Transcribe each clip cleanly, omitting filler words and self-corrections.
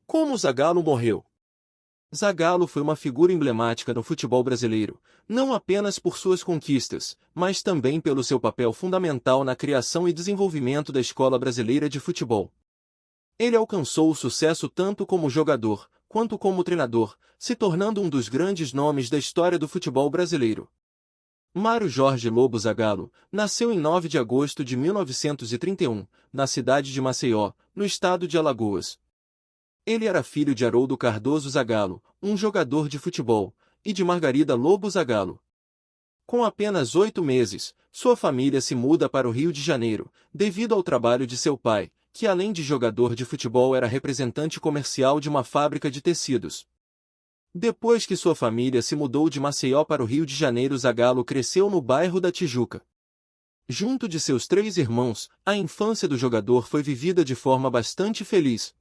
Como Zagallo morreu? Zagallo foi uma figura emblemática no futebol brasileiro, não apenas por suas conquistas, mas também pelo seu papel fundamental na criação e desenvolvimento da Escola Brasileira de Futebol. Ele alcançou o sucesso tanto como jogador, quanto como treinador, se tornando um dos grandes nomes da história do futebol brasileiro. Mário Jorge Lobo Zagallo nasceu em 9 de agosto de 1931, na cidade de Maceió, no estado de Alagoas. Ele era filho de Haroldo Cardoso Zagallo, um jogador de futebol, e de Margarida Lobo Zagallo. Com apenas 8 meses, sua família se muda para o Rio de Janeiro, devido ao trabalho de seu pai, que além de jogador de futebol era representante comercial de uma fábrica de tecidos. Depois que sua família se mudou de Maceió para o Rio de Janeiro, Zagallo cresceu no bairro da Tijuca. Junto de seus 3 irmãos, a infância do jogador foi vivida de forma bastante feliz.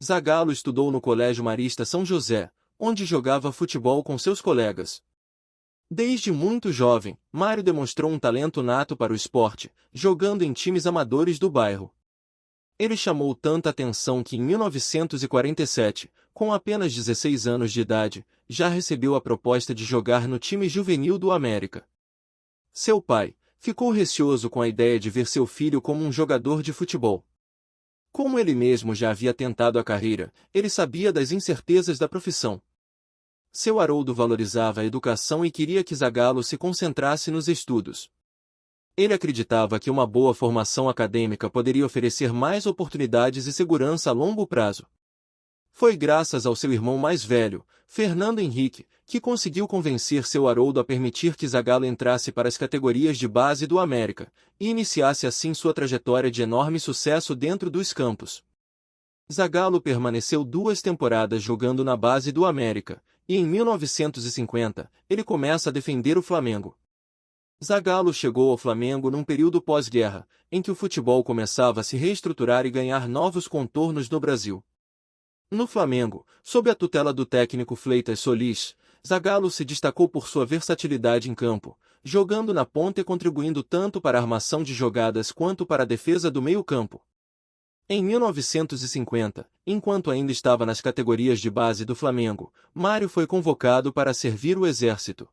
Zagallo estudou no Colégio Marista São José, onde jogava futebol com seus colegas. Desde muito jovem, Mário demonstrou um talento nato para o esporte, jogando em times amadores do bairro. Ele chamou tanta atenção que em 1947, com apenas 16 anos de idade, já recebeu a proposta de jogar no time juvenil do América. Seu pai ficou receoso com a ideia de ver seu filho como um jogador de futebol. Como ele mesmo já havia tentado a carreira, ele sabia das incertezas da profissão. Seu Haroldo valorizava a educação e queria que Zagallo se concentrasse nos estudos. Ele acreditava que uma boa formação acadêmica poderia oferecer mais oportunidades e segurança a longo prazo. Foi graças ao seu irmão mais velho, Fernando Henrique, que conseguiu convencer seu Haroldo a permitir que Zagallo entrasse para as categorias de base do América, e iniciasse assim sua trajetória de enorme sucesso dentro dos campos. Zagallo permaneceu 2 temporadas jogando na base do América, e em 1950, ele começa a defender o Flamengo. Zagallo chegou ao Flamengo num período pós-guerra, em que o futebol começava a se reestruturar e ganhar novos contornos no Brasil. No Flamengo, sob a tutela do técnico Fleitas Solis, Zagallo se destacou por sua versatilidade em campo, jogando na ponta e contribuindo tanto para a armação de jogadas quanto para a defesa do meio-campo. Em 1950, enquanto ainda estava nas categorias de base do Flamengo, Mário foi convocado para servir o Exército.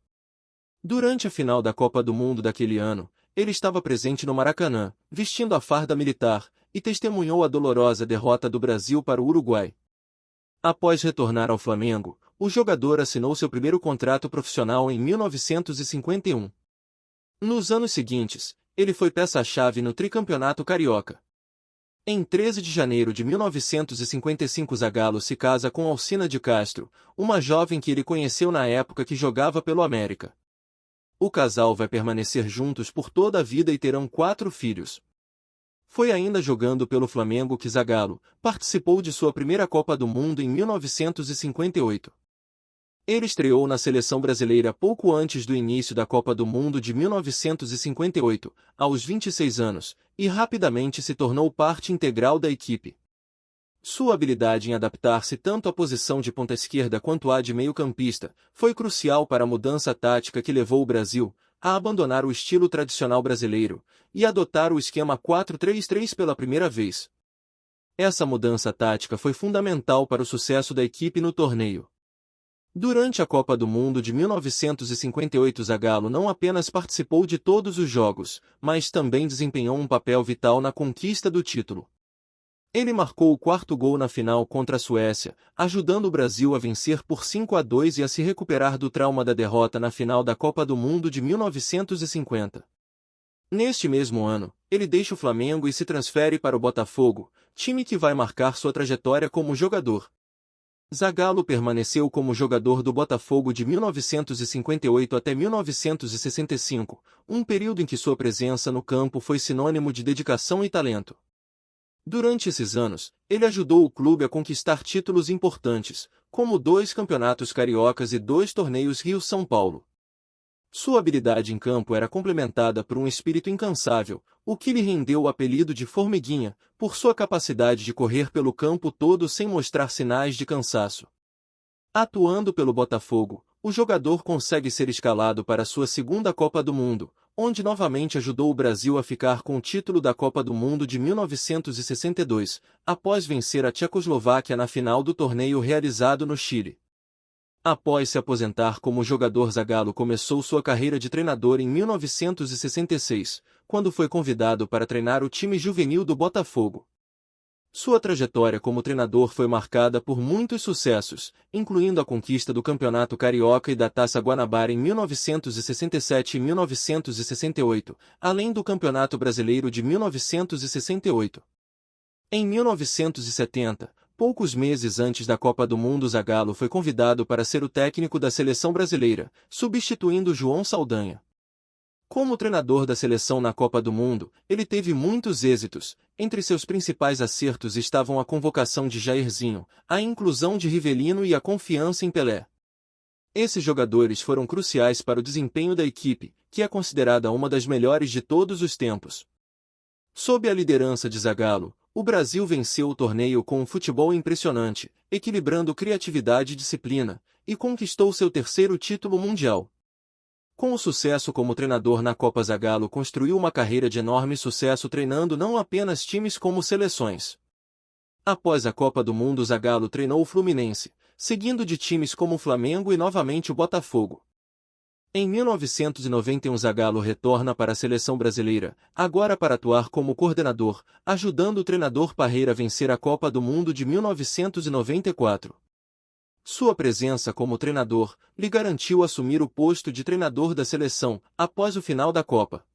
Durante a final da Copa do Mundo daquele ano, ele estava presente no Maracanã, vestindo a farda militar, e testemunhou a dolorosa derrota do Brasil para o Uruguai. Após retornar ao Flamengo, o jogador assinou seu primeiro contrato profissional em 1951. Nos anos seguintes, ele foi peça-chave no tricampeonato carioca. Em 13 de janeiro de 1955, Zagallo se casa com Alcina de Castro, uma jovem que ele conheceu na época que jogava pelo América. O casal vai permanecer juntos por toda a vida e terão 4 filhos. Foi ainda jogando pelo Flamengo que Zagallo participou de sua primeira Copa do Mundo em 1958. Ele estreou na seleção brasileira pouco antes do início da Copa do Mundo de 1958, aos 26 anos, e rapidamente se tornou parte integral da equipe. Sua habilidade em adaptar-se tanto à posição de ponta-esquerda quanto à de meio-campista foi crucial para a mudança tática que levou o Brasil a abandonar o estilo tradicional brasileiro e adotar o esquema 4-3-3 pela primeira vez. Essa mudança tática foi fundamental para o sucesso da equipe no torneio. Durante a Copa do Mundo de 1958, Zagallo não apenas participou de todos os jogos, mas também desempenhou um papel vital na conquista do título. Ele marcou o 4º gol na final contra a Suécia, ajudando o Brasil a vencer por 5-2 e a se recuperar do trauma da derrota na final da Copa do Mundo de 1950. Neste mesmo ano, ele deixa o Flamengo e se transfere para o Botafogo, time que vai marcar sua trajetória como jogador. Zagallo permaneceu como jogador do Botafogo de 1958 até 1965, um período em que sua presença no campo foi sinônimo de dedicação e talento. Durante esses anos, ele ajudou o clube a conquistar títulos importantes, como 2 campeonatos cariocas e 2 torneios Rio-São Paulo. Sua habilidade em campo era complementada por um espírito incansável, o que lhe rendeu o apelido de Formiguinha, por sua capacidade de correr pelo campo todo sem mostrar sinais de cansaço. Atuando pelo Botafogo, o jogador consegue ser escalado para sua segunda Copa do Mundo, onde novamente ajudou o Brasil a ficar com o título da Copa do Mundo de 1962, após vencer a Tchecoslováquia na final do torneio realizado no Chile. Após se aposentar como jogador, Zagallo começou sua carreira de treinador em 1966, quando foi convidado para treinar o time juvenil do Botafogo. Sua trajetória como treinador foi marcada por muitos sucessos, incluindo a conquista do Campeonato Carioca e da Taça Guanabara em 1967 e 1968, além do Campeonato Brasileiro de 1968. Em 1970, poucos meses antes da Copa do Mundo, Zagallo foi convidado para ser o técnico da seleção brasileira, substituindo João Saldanha. Como treinador da seleção na Copa do Mundo, ele teve muitos êxitos. Entre seus principais acertos estavam a convocação de Jairzinho, a inclusão de Rivelino e a confiança em Pelé. Esses jogadores foram cruciais para o desempenho da equipe, que é considerada uma das melhores de todos os tempos. Sob a liderança de Zagallo, o Brasil venceu o torneio com um futebol impressionante, equilibrando criatividade e disciplina, e conquistou seu terceiro título mundial. Com o sucesso como treinador na Copa, Zagallo construiu uma carreira de enorme sucesso treinando não apenas times como seleções. Após a Copa do Mundo, Zagallo treinou o Fluminense, seguindo de times como o Flamengo e novamente o Botafogo. Em 1991, Zagallo retorna para a seleção brasileira, agora para atuar como coordenador, ajudando o treinador Parreira a vencer a Copa do Mundo de 1994. Sua presença como treinador lhe garantiu assumir o posto de treinador da seleção após o final da Copa.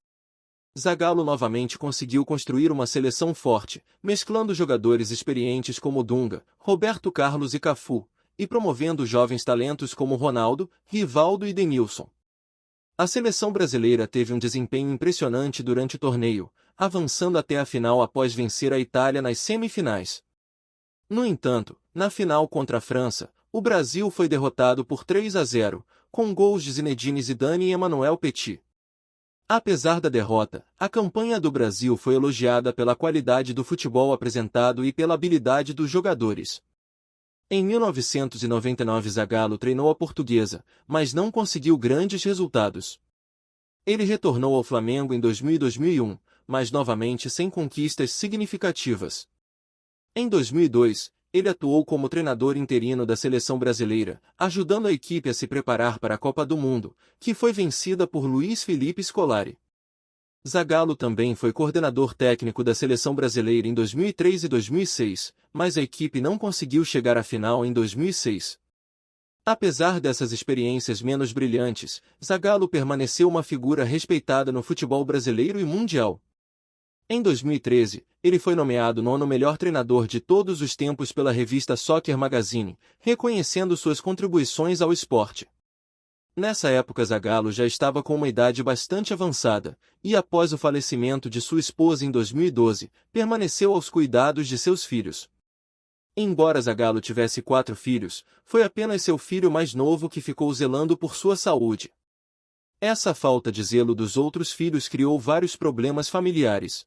Zagallo novamente conseguiu construir uma seleção forte, mesclando jogadores experientes como Dunga, Roberto Carlos e Cafu, e promovendo jovens talentos como Ronaldo, Rivaldo e Denilson. A seleção brasileira teve um desempenho impressionante durante o torneio, avançando até a final após vencer a Itália nas semifinais. No entanto, na final contra a França, o Brasil foi derrotado por 3-0, com gols de Zinedine Zidane e Emmanuel Petit. Apesar da derrota, a campanha do Brasil foi elogiada pela qualidade do futebol apresentado e pela habilidade dos jogadores. Em 1999, Zagallo treinou a Portuguesa, mas não conseguiu grandes resultados. Ele retornou ao Flamengo em 2000 e 2001, mas novamente sem conquistas significativas. Em 2002, ele atuou como treinador interino da seleção brasileira, ajudando a equipe a se preparar para a Copa do Mundo, que foi vencida por Luiz Felipe Scolari. Zagallo também foi coordenador técnico da seleção brasileira em 2003 e 2006, mas a equipe não conseguiu chegar à final em 2006. Apesar dessas experiências menos brilhantes, Zagallo permaneceu uma figura respeitada no futebol brasileiro e mundial. Em 2013, ele foi nomeado nono melhor treinador de todos os tempos pela revista Soccer Magazine, reconhecendo suas contribuições ao esporte. Nessa época, Zagallo já estava com uma idade bastante avançada, e após o falecimento de sua esposa em 2012, permaneceu aos cuidados de seus filhos. Embora Zagallo tivesse 4 filhos, foi apenas seu filho mais novo que ficou zelando por sua saúde. Essa falta de zelo dos outros filhos criou vários problemas familiares.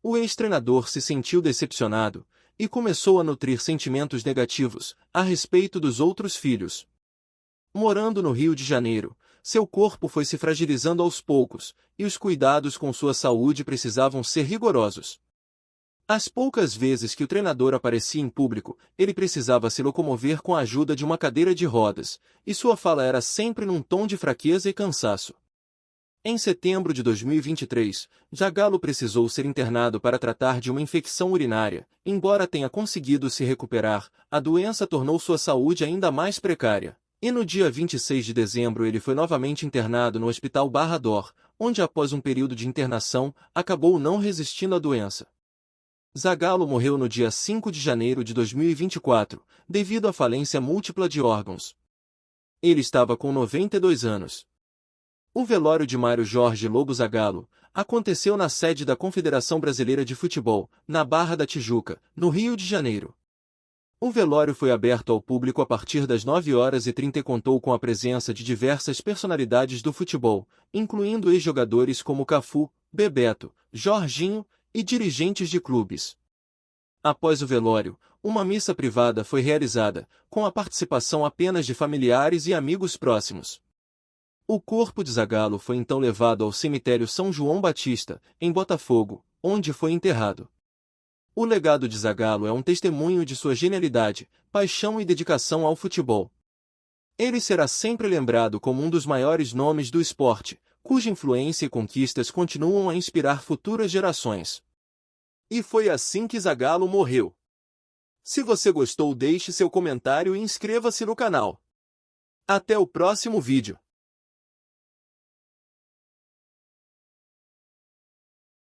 O ex-treinador se sentiu decepcionado, e começou a nutrir sentimentos negativos a respeito dos outros filhos. Morando no Rio de Janeiro, seu corpo foi se fragilizando aos poucos, e os cuidados com sua saúde precisavam ser rigorosos. As poucas vezes que o treinador aparecia em público, ele precisava se locomover com a ajuda de uma cadeira de rodas, e sua fala era sempre num tom de fraqueza e cansaço. Em setembro de 2023, Zagallo precisou ser internado para tratar de uma infecção urinária. Embora tenha conseguido se recuperar, a doença tornou sua saúde ainda mais precária. E no dia 26 de dezembro ele foi novamente internado no Hospital Barra d'Or, onde após um período de internação, acabou não resistindo à doença. Zagallo morreu no dia 5 de janeiro de 2024, devido à falência múltipla de órgãos. Ele estava com 92 anos. O velório de Mário Jorge Lobo Zagallo aconteceu na sede da Confederação Brasileira de Futebol, na Barra da Tijuca, no Rio de Janeiro. O velório foi aberto ao público a partir das 9h30 e contou com a presença de diversas personalidades do futebol, incluindo ex-jogadores como Cafu, Bebeto, Jorginho e dirigentes de clubes. Após o velório, uma missa privada foi realizada, com a participação apenas de familiares e amigos próximos. O corpo de Zagallo foi então levado ao cemitério São João Batista, em Botafogo, onde foi enterrado. O legado de Zagallo é um testemunho de sua genialidade, paixão e dedicação ao futebol. Ele será sempre lembrado como um dos maiores nomes do esporte, cuja influência e conquistas continuam a inspirar futuras gerações. E foi assim que Zagallo morreu. Se você gostou, deixe seu comentário e inscreva-se no canal. Até o próximo vídeo.